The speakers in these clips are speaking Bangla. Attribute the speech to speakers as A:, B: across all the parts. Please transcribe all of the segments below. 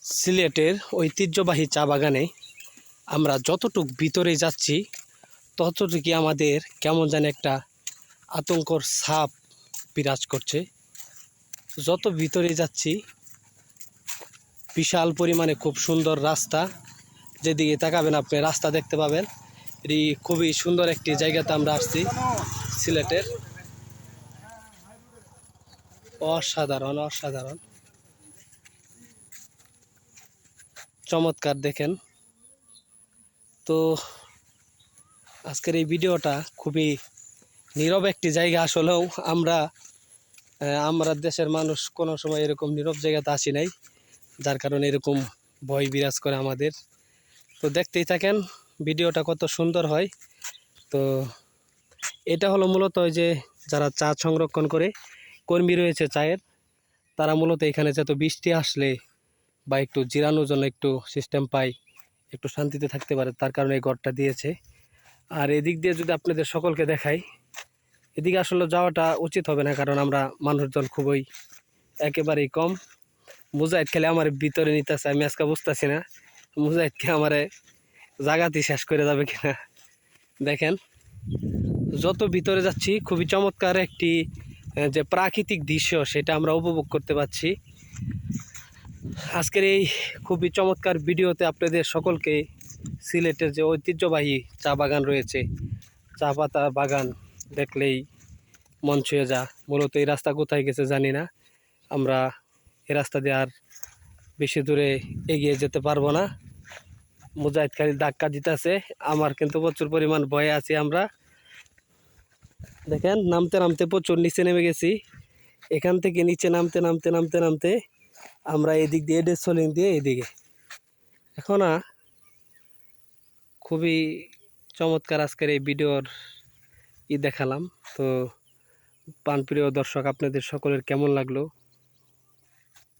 A: সিলেটের ঐতিহ্যবাহী চা বাগানে আমরা যতটুক ভিতরে যাচ্ছি ততটুকুই আমাদের কেমন জানি একটা আতঙ্কর ছাপ বিরাজ করছে। যত ভিতরে যাচ্ছি বিশাল পরিমাণে খুব সুন্দর রাস্তা, যেদিকে তাকাবেন আপনি রাস্তা দেখতে পাবেন। এটি খুবই সুন্দর একটি জায়গাতে আমরা আসছি। সিলেটের অসাধারণ অসাধারণ চমৎকার, দেখেন তো। আজকের এই ভিডিওটা খুবই নীরব একটি জায়গা। আসলেও আমরা দেশের মানুষ কোনো সময় এরকম নীরব জায়গাতে আসি নাই, যার কারণে এরকম ভয় বিরাজ করে আমাদের। তো দেখতেই থাকেন ভিডিওটা কত সুন্দর হয়। তো এটা হলো মূলত ওই যে যারা চা সংরক্ষণ করে কর্মী রয়েছে চায়ের, তারা মূলত এখানে যত বৃষ্টি আসলে বা একটু জিরানোর জন্য একটু সিস্টেম পায়, একটু শান্তিতে থাকতে পারে, তার কারণে এই ঘরটা দিয়েছে। আর এদিক দিয়ে যদি আপনাদের সকলকে দেখাই, এদিকে আসলে যাওয়াটা উচিত হবে না, কারণ আমরা মানুষজন খুবই একেবারেই কম। মুজাহিদ খেলে আমার ভিতরে নিতেছে, আমি আজকে বুঝতেছি না মুজাহিদকে আমারে জাগাতি শেষ করে যাবে কিনা। দেখেন যত ভিতরে যাচ্ছি খুবই চমৎকার একটি যে প্রাকৃতিক দৃশ্য সেটা আমরা উপভোগ করতে পারছি। আজকের এই খুবই চমৎকার ভিডিওতে আপনাদের সকলকে সিলেটের যে ঐতিহ্যবাহী চা বাগান রয়েছে, চা পাতা বাগান দেখলেই মন ছুঁয়ে যা। মূলত এই রাস্তা কোথায় গেছে জানি না, আমরা এই রাস্তা দিয়ে আর বেশি দূরে এগিয়ে যেতে পারবো না। মুজাহিদ খালি ধাক্কা দিতেছে, আমার কিন্তু প্রচুর পরিমাণ ভয়ে আছি আমরা। দেখেন নামতে নামতে প্রচুর নিচে নেমে গেছি। এখান থেকে নিচে নামতে নামতে নামতে নামতে আমরা এদিক দিয়ে ডেসলিং দিয়ে এদিকে এখন খুবই চমৎকার আজকের এই ভিডিওর দেখালাম। তো প্রাণপ্রিয় দর্শক, আপনাদের সকলের কেমন লাগলো?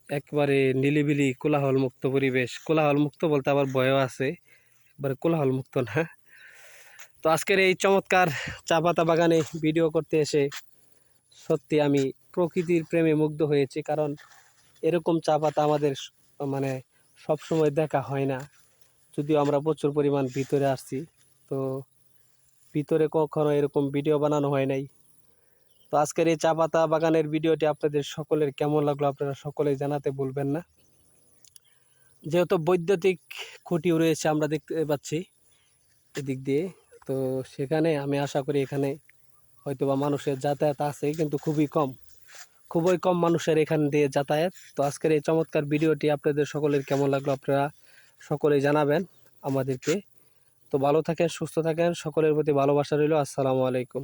A: একবারে নিলিবিলি কোলাহল মুক্ত পরিবেশ। কোলাহল মুক্ত বলতে আবার ভয়ও আছে, একবারে কোলাহল মুক্ত না। তো আজকের এই চমৎকার চা পাতা বাগানে ভিডিও করতে এসে সত্যি আমি প্রকৃতির প্রেমে মুগ্ধ হয়েছি, কারণ এরকম চা পাতা আমাদের মানে সবসময় দেখা হয় না। যদিও আমরা প্রচুর পরিমাণ ভিতরে আসছি, তো ভিতরে কখনো এরকম ভিডিও বানানো হয় নাই। তো আজকের এই চা পাতা বাগানের ভিডিওটি আপনাদের সকলের কেমন লাগলো আপনারা সকলেই জানাতে ভুলবেন না। যেহেতু বৈদ্যুতিক খুঁটিও রয়েছে আমরা দেখতে পাচ্ছি এদিক দিয়ে, তো সেখানে আমি আশা করি এখানে হয়তোবা মানুষের যাতায়াত আছে, কিন্তু খুবই কম মানুষের এখান দিয়ে যাতায়াত। তো আজকের এই চমৎকার ভিডিওটি আপনাদের সকলের কেমন লাগলো আপনারা সকলেই জানাবেন আমাদেরকে। তো ভালো থাকেন, সুস্থ থাকেন, সকলের প্রতি ভালোবাসা রইল। আসসালামু আলাইকুম।